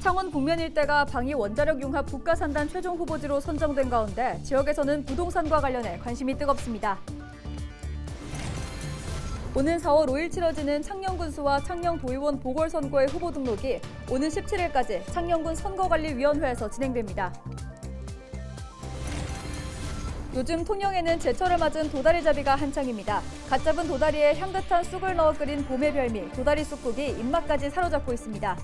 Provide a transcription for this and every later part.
창원 북면 일대가 방위 원자력 융합 국가산단 최종 후보지로 선정된 가운데 지역에서는 부동산과 관련해 관심이 뜨겁습니다. 오는 4월 5일 치러지는 창녕군수와 창녕도의원 보궐선거의 후보 등록이 오는 17일까지 창녕군 선거관리위원회에서 진행됩니다. 요즘 통영에는 제철을 맞은 도다리잡이가 한창입니다. 갓 잡은 도다리에 향긋한 쑥을 넣어 끓인 봄의 별미 도다리 쑥국이 입맛까지 사로잡고 있습니다.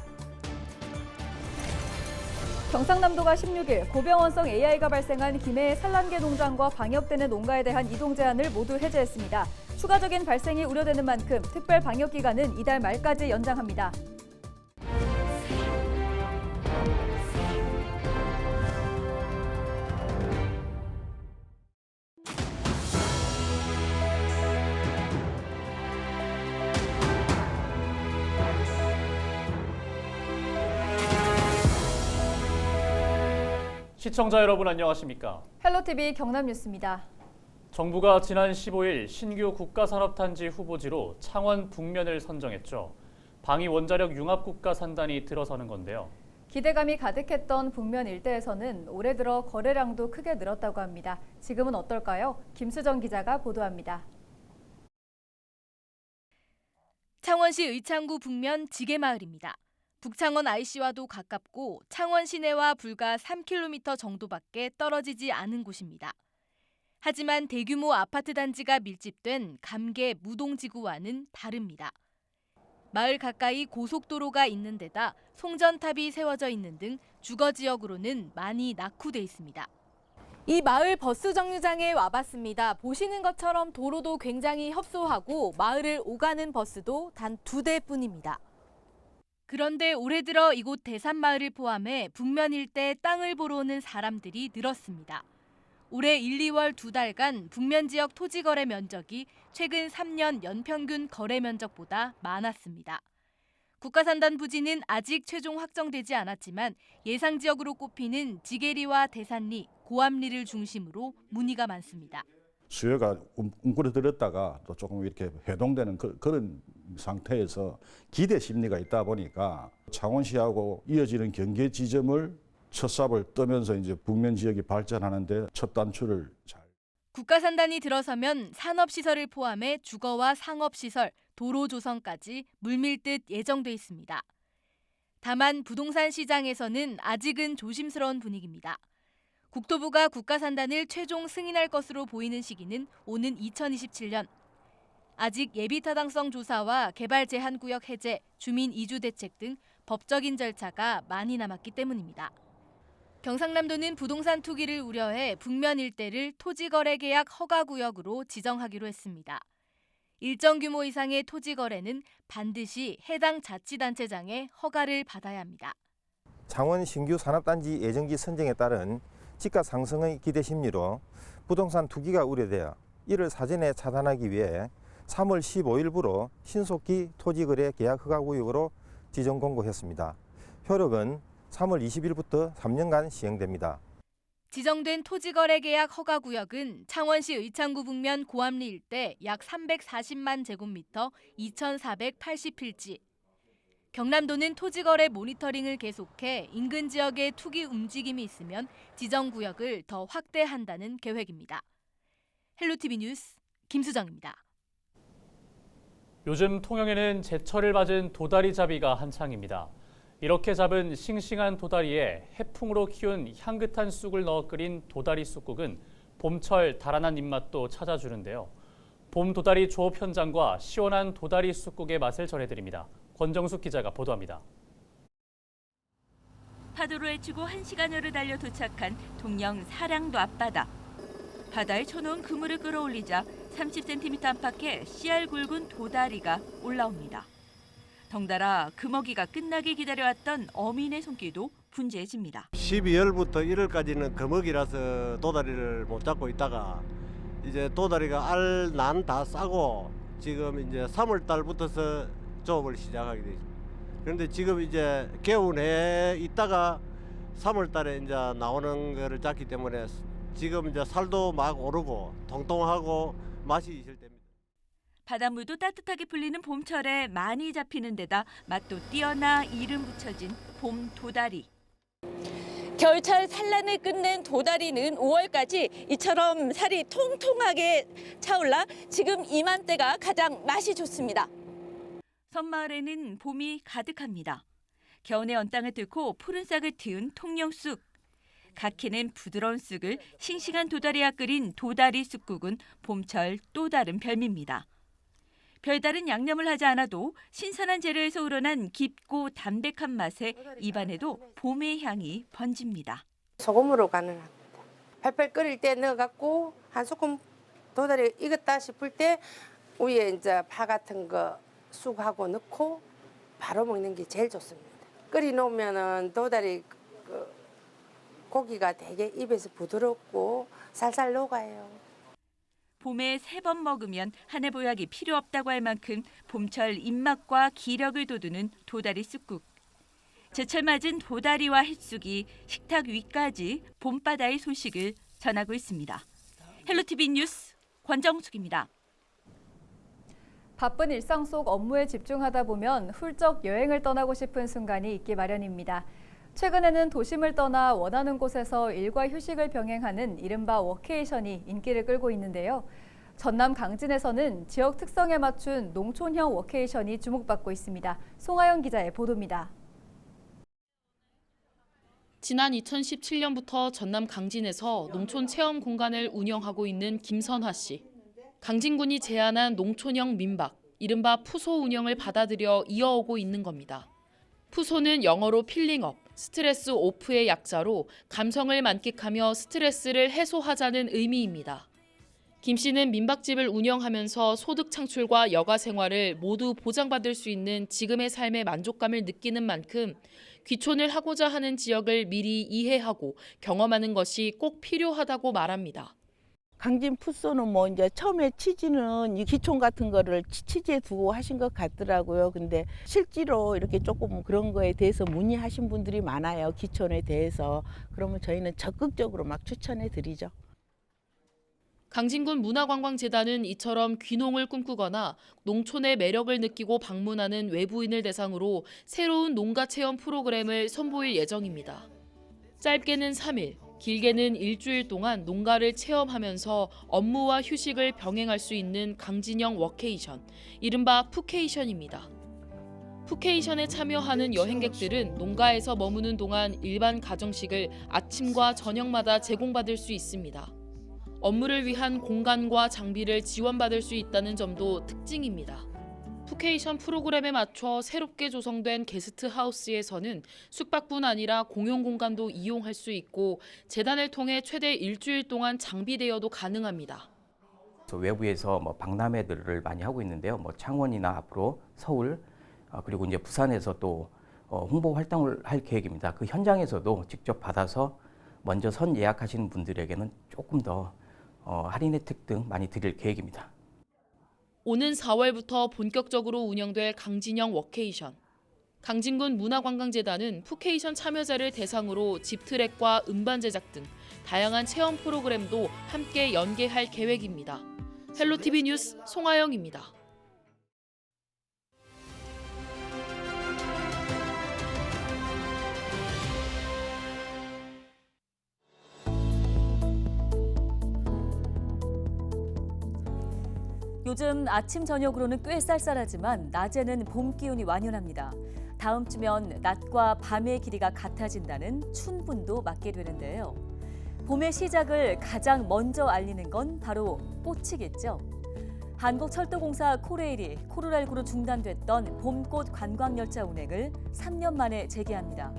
경상남도가 16일 고병원성 AI가 발생한 김해의 산란개 농장과 방역되는 농가에 대한 이동 제한을 모두 해제했습니다. 추가적인 발생이 우려되는 만큼 특별 방역 기간은 이달 말까지 연장합니다. 시청자 여러분 안녕하십니까? 헬로티비 경남뉴스입니다. 정부가 지난 15일 신규 국가산업단지 후보지로 창원 북면을 선정했죠. 방위 원자력 융합국가산단이 들어서는 건데요. 기대감이 가득했던 북면 일대에서는 올해 들어 거래량도 크게 늘었다고 합니다. 지금은 어떨까요? 김수정 기자가 보도합니다. 창원시 의창구 북면 지게마을입니다. 북창원 IC와도 가깝고 창원 시내와 불과 3km 정도밖에 떨어지지 않은 곳입니다. 하지만 대규모 아파트 단지가 밀집된 감계 무동지구와는 다릅니다. 마을 가까이 고속도로가 있는 데다 송전탑이 세워져 있는 등 주거 지역으로는 많이 낙후돼 있습니다. 이 마을 버스 정류장에 와봤습니다. 보시는 것처럼 도로도 굉장히 협소하고 마을을 오가는 버스도 단 2대뿐입니다. 그런데 올해 들어 이곳 대산마을을 포함해 북면 일대 땅을 보러 오는 사람들이 늘었습니다. 올해 1, 2월 2달간 북면 지역 토지 거래 면적이 최근 3년 연평균 거래 면적보다 많았습니다. 국가산단 부지는 아직 최종 확정되지 않았지만 예상 지역으로 꼽히는 지게리와 대산리, 고암리를 중심으로 문의가 많습니다. 수요가 웅크러들었다가 또 조금 이렇게 회동되는 그런 상태에서 기대 심리가 있다 보니까 창원시하고 이어지는 경계 지점을 첫 삽을 뜨면서 이제 북면 지역이 발전하는데 첫 단추를 잘. 국가산단이 들어서면 산업시설을 포함해 주거와 상업시설, 도로 조성까지 물밀듯 예정돼 있습니다. 다만 부동산 시장에서는 아직은 조심스러운 분위기입니다. 국토부가 국가산단을 최종 승인할 것으로 보이는 시기는 오는 2027년. 아직 예비타당성 조사와 개발 제한 구역 해제, 주민 이주 대책 등 법적인 절차가 많이 남았기 때문입니다. 경상남도는 부동산 투기를 우려해 북면 일대를 토지거래 계약 허가 구역으로 지정하기로 했습니다. 일정 규모 이상의 토지 거래는 반드시 해당 자치단체장의 허가를 받아야 합니다. 창원 신규 산업단지 예정지 선정에 따른 집가 상승의 기대 심리로 부동산 투기가 우려되어 이를 사전에 차단하기 위해 3월 15일부로 신속기 토지거래 계약 허가 구역으로 지정 공고했습니다. 효력은 3월 20일부터 3년간 시행됩니다. 지정된 토지거래 계약 허가 구역은 창원시 의창구 북면 고암리 일대 약 340만 제곱미터 2,480필지. 경남도는 토지거래 모니터링을 계속해 인근 지역에 투기 움직임이 있으면 지정 구역을 더 확대한다는 계획입니다. 헬로티비 뉴스 김수정입니다. 요즘 통영에는 제철을 맞은 도다리잡이가 한창입니다. 이렇게 잡은 싱싱한 도다리에 해풍으로 키운 향긋한 쑥을 넣어 끓인 도다리 쑥국은 봄철 달아난 입맛도 찾아주는데요. 봄 도다리 조업 현장과 시원한 도다리 쑥국의 맛을 전해드립니다. 권정숙 기자가 보도합니다. 파도를 헤치고 1시간여를 달려 도착한 통영 사량도 앞바다. 바다에 쳐놓은 그물을 끌어올리자 30cm 안팎의 씨알 굵은 도다리가 올라옵니다. 덩달아 금어기가 끝나게 기다려왔던 어민의 손길도 분주해집니다. 12월부터 1월까지는 금어기라서 도다리를 못 잡고 있다가 이제 도다리가 알 난 다 싸고 지금 이제 3월 달부터서 조업을 시작하게 되죠. 그런데 지금 이제 개운해 있다가 3월 달에 이제 나오는 거를 잡기 때문에 지금 이제 살도 막 오르고 통통하고 맛이 있을 때입니다. 바닷물도 따뜻하게 풀리는 봄철에 많이 잡히는 데다 맛도 뛰어나 이름 붙여진 봄 도다리. 겨울철 산란을 끝낸 도다리는 5월까지 이처럼 살이 통통하게 차올라 지금 이맘때가 가장 맛이 좋습니다. 섬마을에는 봄이 가득합니다. 겨우내 언 땅을 뚫고 푸른 싹을 틔운 통영쑥. 각히는 부드러운 쑥을 싱싱한 도다리와 끓인 도다리 쑥국은 봄철 또 다른 별미입니다. 별다른 양념을 하지 않아도 신선한 재료에서 우러난 깊고 담백한 맛에 입안에도 봄의 향이 번집니다. 소금으로 가능합니다. 팔팔 끓일 때 넣어갖고 한 소금 도다리 익었다 싶을 때 위에 이제 파 같은 거 쑥하고 넣고 바로 먹는 게 제일 좋습니다. 끓이 놓으면은 도다리 고기가 되게 입에서 부드럽고 살살 녹아요. 봄에 3번 먹으면 한 해 보약이 필요 없다고 할 만큼 봄철 입맛과 기력을 돋우는 도다리 쑥국. 제철 맞은 도다리와 햇쑥이 식탁 위까지 봄바다의 소식을 전하고 있습니다. 헬로티비 뉴스 권정숙입니다. 바쁜 일상 속 업무에 집중하다 보면 훌쩍 여행을 떠나고 싶은 순간이 있기 마련입니다. 최근에는 도심을 떠나 원하는 곳에서 일과 휴식을 병행하는 이른바 워케이션이 인기를 끌고 있는데요. 전남 강진에서는 지역 특성에 맞춘 농촌형 워케이션이 주목받고 있습니다. 송하영 기자의 보도입니다. 지난 2017년부터 전남 강진에서 농촌 체험 공간을 운영하고 있는 김선화 씨. 강진군이 제안한 농촌형 민박, 이른바 푸소 운영을 받아들여 이어오고 있는 겁니다. 푸소는 영어로 필링업, 스트레스 오프의 약자로 감성을 만끽하며 스트레스를 해소하자는 의미입니다. 김 씨는 민박집을 운영하면서 소득 창출과 여가 생활을 모두 보장받을 수 있는 지금의 삶의 만족감을 느끼는 만큼 귀촌을 하고자 하는 지역을 미리 이해하고 경험하는 것이 꼭 필요하다고 말합니다. 강진 푸소는 뭐 이제 처음에 취지는 이 기촌 같은 거를 취지에 두고 하신 것 같더라고요. 근데 실제로 이렇게 조금 그런 거에 대해서 문의하신 분들이 많아요. 기촌에 대해서. 그러면 저희는 적극적으로 막 추천해 드리죠. 강진군 문화관광재단은 이처럼 귀농을 꿈꾸거나 농촌의 매력을 느끼고 방문하는 외부인을 대상으로 새로운 농가 체험 프로그램을 선보일 예정입니다. 짧게는 3일, 길게는 일주일 동안 농가를 체험하면서 업무와 휴식을 병행할 수 있는 강진형 워케이션, 이른바 푸케이션입니다. 푸케이션에 참여하는 여행객들은 농가에서 머무는 동안 일반 가정식을 아침과 저녁마다 제공받을 수 있습니다. 업무를 위한 공간과 장비를 지원받을 수 있다는 점도 특징입니다. 푸케이션 프로그램에 맞춰 새롭게 조성된 게스트하우스에서는 숙박뿐 아니라 공용 공간도 이용할 수 있고 재단을 통해 최대 일주일 동안 장비 대여도 가능합니다. 외부에서 박람회들을 많이 하고 있는데요. 창원이나 앞으로 서울 그리고 이제 부산에서 또 홍보 활동을 할 계획입니다. 그 현장에서도 직접 받아서 먼저 선 예약하시는 분들에게는 조금 더 할인 혜택 등 많이 드릴 계획입니다. 오는 4월부터 본격적으로 운영될 강진형 워케이션. 강진군 문화관광재단은 푸케이션 참여자를 대상으로 집트랙과 음반 제작 등 다양한 체험 프로그램도 함께 연계할 계획입니다. 헬로티비 뉴스 송하영입니다. 요즘 아침 저녁으로는 꽤 쌀쌀하지만 낮에는 봄 기운이 완연합니다. 다음 주면 낮과 밤의 길이가 같아진다는 춘분도 맞게 되는데요. 봄의 시작을 가장 먼저 알리는 건 바로 꽃이겠죠. 한국철도공사 코레일이 코로나19로 중단됐던 봄꽃 관광열차 운행을 3년 만에 재개합니다.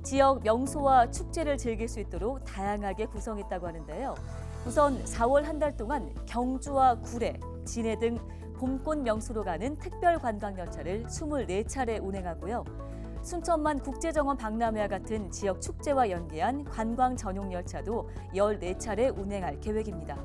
지역 명소와 축제를 즐길 수 있도록 다양하게 구성했다고 하는데요. 우선 4월 한 달 동안 경주와 구례, 진해 등 봄꽃 명소로 가는 특별 관광열차를 24차례 운행하고요. 순천만 국제정원 박람회와 같은 지역 축제와 연계한 관광 전용 열차도 14차례 운행할 계획입니다.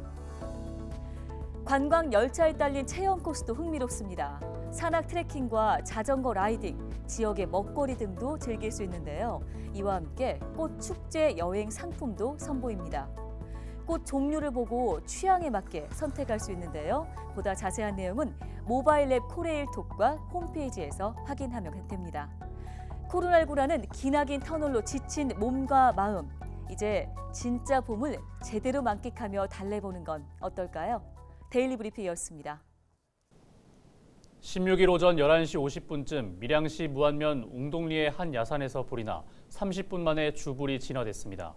관광 열차에 딸린 체험 코스도 흥미롭습니다. 산악 트레킹과 자전거 라이딩, 지역의 먹거리 등도 즐길 수 있는데요. 이와 함께 꽃 축제 여행 상품도 선보입니다. 꽃 종류를 보고 취향에 맞게 선택할 수 있는데요. 보다 자세한 내용은 모바일 앱 코레일톡과 홈페이지에서 확인하면 됩니다. 코로나19라는 기나긴 터널로 지친 몸과 마음. 이제 진짜 봄을 제대로 만끽하며 달래보는 건 어떨까요? 데일리 브리핑이었습니다. 16일 오전 11시 50분쯤 밀양시 무안면 웅동리의 한 야산에서 불이 나 30분 만에 주불이 진화됐습니다.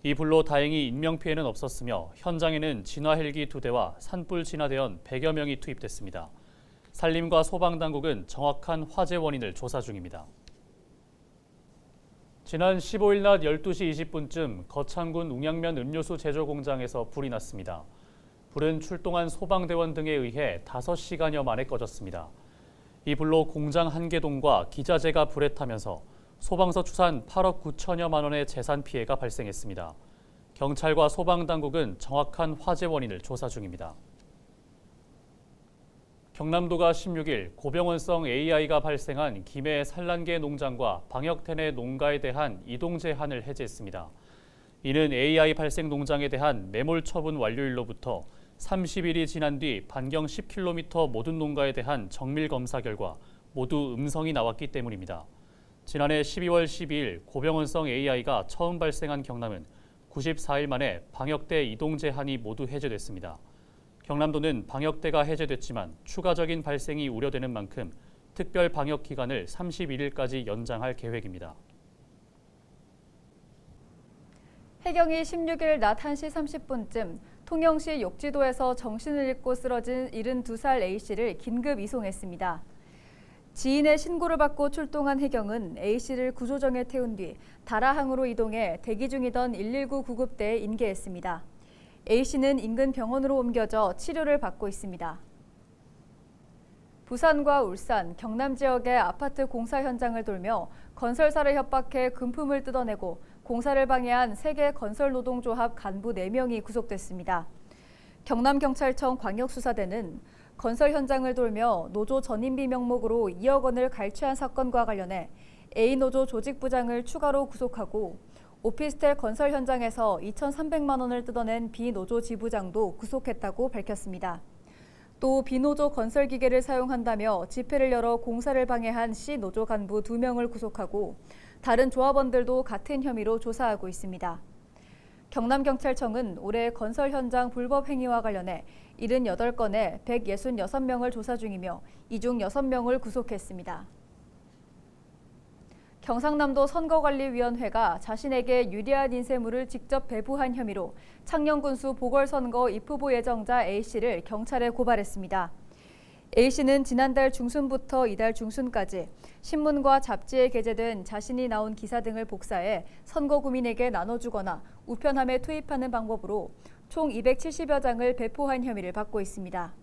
이 불로 다행히 인명피해는 없었으며 현장에는 진화 헬기 2대와 산불 진화대원 100여 명이 투입됐습니다. 산림과 소방당국은 정확한 화재 원인을 조사 중입니다. 지난 15일 낮 12시 20분쯤 거창군 웅양면 음료수 제조 공장에서 불이 났습니다. 불은 출동한 소방대원 등에 의해 5시간여 만에 꺼졌습니다. 이 불로 공장 한 개동과 기자재가 불에 타면서 소방서 추산 8억 9천여만 원의 재산 피해가 발생했습니다. 경찰과 소방당국은 정확한 화재 원인을 조사 중입니다. 경남도가 16일 고병원성 AI가 발생한 김해 산란계 농장과 방역대 내 농가에 대한 이동 제한을 해제했습니다. 이는 AI 발생 농장에 대한 매몰 처분 완료일로부터 30일이 지난 뒤 반경 10km 모든 농가에 대한 정밀 검사 결과 모두 음성이 나왔기 때문입니다. 지난해 12월 12일 고병원성 AI가 처음 발생한 경남은 94일 만에 방역대 이동 제한이 모두 해제됐습니다. 경남도는 방역대가 해제됐지만 추가적인 발생이 우려되는 만큼 특별 방역 기간을 31일까지 연장할 계획입니다. 해경이 16일 낮 1시 30분쯤 통영시 욕지도에서 정신을 잃고 쓰러진 72살 A씨를 긴급 이송했습니다. 지인의 신고를 받고 출동한 해경은 A씨를 구조정에 태운 뒤 다라항으로 이동해 대기 중이던 119 구급대에 인계했습니다. A씨는 인근 병원으로 옮겨져 치료를 받고 있습니다. 부산과 울산, 경남 지역의 아파트 공사 현장을 돌며 건설사를 협박해 금품을 뜯어내고 공사를 방해한 세계 건설노동조합 간부 4명이 구속됐습니다. 경남경찰청 광역수사대는 건설 현장을 돌며 노조 전임비 명목으로 2억 원을 갈취한 사건과 관련해 A노조 조직부장을 추가로 구속하고 오피스텔 건설 현장에서 2,300만 원을 뜯어낸 B노조 지부장도 구속했다고 밝혔습니다. 또 B노조 건설 기계를 사용한다며 집회를 열어 공사를 방해한 C노조 간부 2명을 구속하고 다른 조합원들도 같은 혐의로 조사하고 있습니다. 경남경찰청은 올해 건설 현장 불법 행위와 관련해 78건에 166명을 조사 중이며 이 중 6명을 구속했습니다. 경상남도 선거관리위원회가 자신에게 유리한 인쇄물을 직접 배부한 혐의로 창녕군수 보궐선거 입후보 예정자 A씨를 경찰에 고발했습니다. A씨는 지난달 중순부터 이달 중순까지 신문과 잡지에 게재된 자신이 나온 기사 등을 복사해 선거구민에게 나눠주거나 우편함에 투입하는 방법으로 총 270여 장을 배포한 혐의를 받고 있습니다.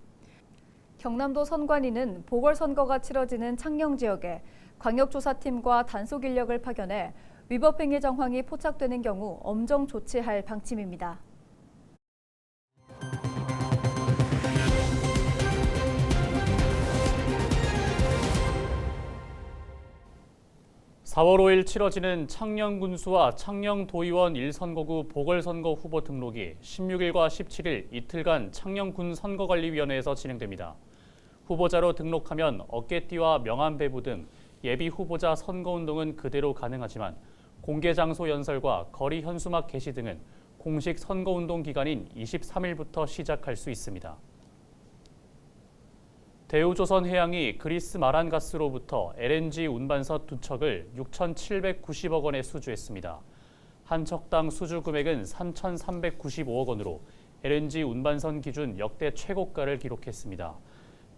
경남도 선관위는 보궐선거가 치러지는 창녕 지역에 광역조사팀과 단속 인력을 파견해 위법행위 정황이 포착되는 경우 엄정 조치할 방침입니다. 4월 5일 치러지는 창녕군수와 창녕도의원 1선거구 보궐선거 후보 등록이 16일과 17일 이틀간 창녕군 선거관리위원회에서 진행됩니다. 후보자로 등록하면 어깨띠와 명함 배부 등 예비 후보자 선거운동은 그대로 가능하지만 공개 장소 연설과 거리 현수막 게시 등은 공식 선거운동 기간인 23일부터 시작할 수 있습니다. 대우조선해양이 그리스 마란가스로부터 LNG 운반선 2척을 6,790억 원에 수주했습니다. 한 척당 수주 금액은 3,395억 원으로 LNG 운반선 기준 역대 최고가를 기록했습니다.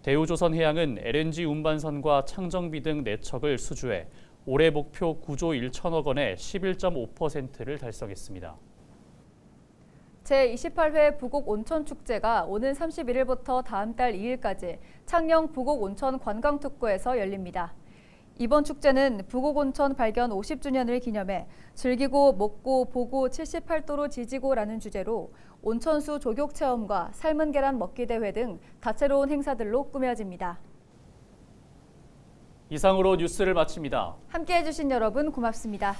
대우조선해양은 LNG 운반선과 창정비 등 4척을 수주해 올해 목표 9조 1천억 원의 11.5%를 달성했습니다. 제28회 부곡온천축제가 오는 31일부터 다음 달 2일까지 창녕 부곡온천 관광특구에서 열립니다. 이번 축제는 부곡온천 발견 50주년을 기념해 즐기고 먹고 보고 78도로 지지고라는 주제로 온천수 조격 체험과 삶은 계란 먹기 대회 등 다채로운 행사들로 꾸며집니다. 이상으로 뉴스를 마칩니다. 함께해 주신 여러분 고맙습니다.